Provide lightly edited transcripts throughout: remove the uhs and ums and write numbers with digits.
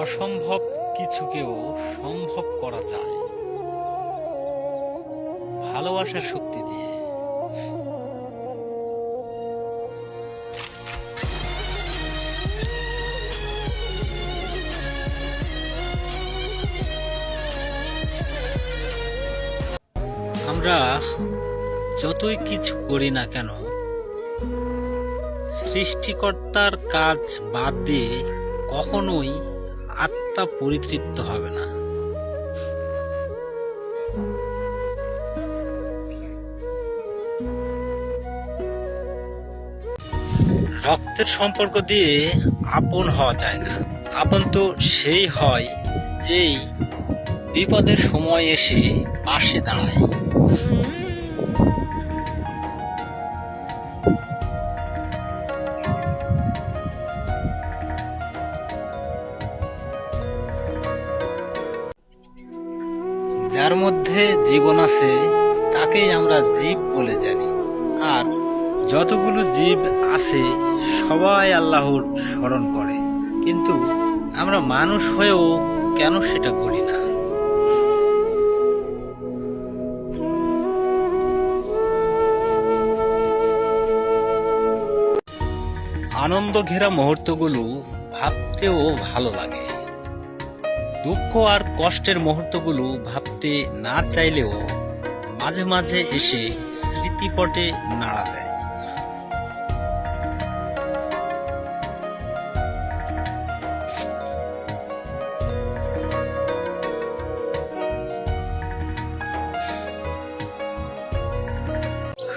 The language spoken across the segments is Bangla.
অসম্ভব কিছুকেও সম্ভব করা যায় ভালোবাসার শক্তি দিয়ে। আমরা যতই কিছু করি না কেন, সৃষ্টিকর্তার কাজ বাদ দিয়ে কখনোই আত্মা পরিতৃপ্ত হবে না। রক্তের সম্পর্ক দিয়ে আপন হওয়া যায় না। আপন তো সেই হয় যেই বিপদের সময় এসে পাশে দাঁড়ায়। যার মধ্যে জীবন আছে তাকেই আমরা জীব বলে জানি। আর যতগুলো জীব আছে সবাই আল্লাহর স্মরণ করে, কিন্তু আমরা মানুষ হয়েও কেন সেটা করি না? আনন্দ ঘেরা মুহূর্তগুলো ভাবতেও ভালো লাগে। দুঃখ আর কষ্টের মুহূর্তগুলো ভাবতে না চাইলেও মাঝে মাঝে এসে স্মৃতিপটে নাড়া দেয়।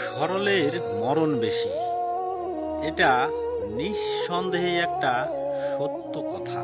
সরলের মরণ বেশি, এটা নিঃসন্দেহে একটা সত্য কথা।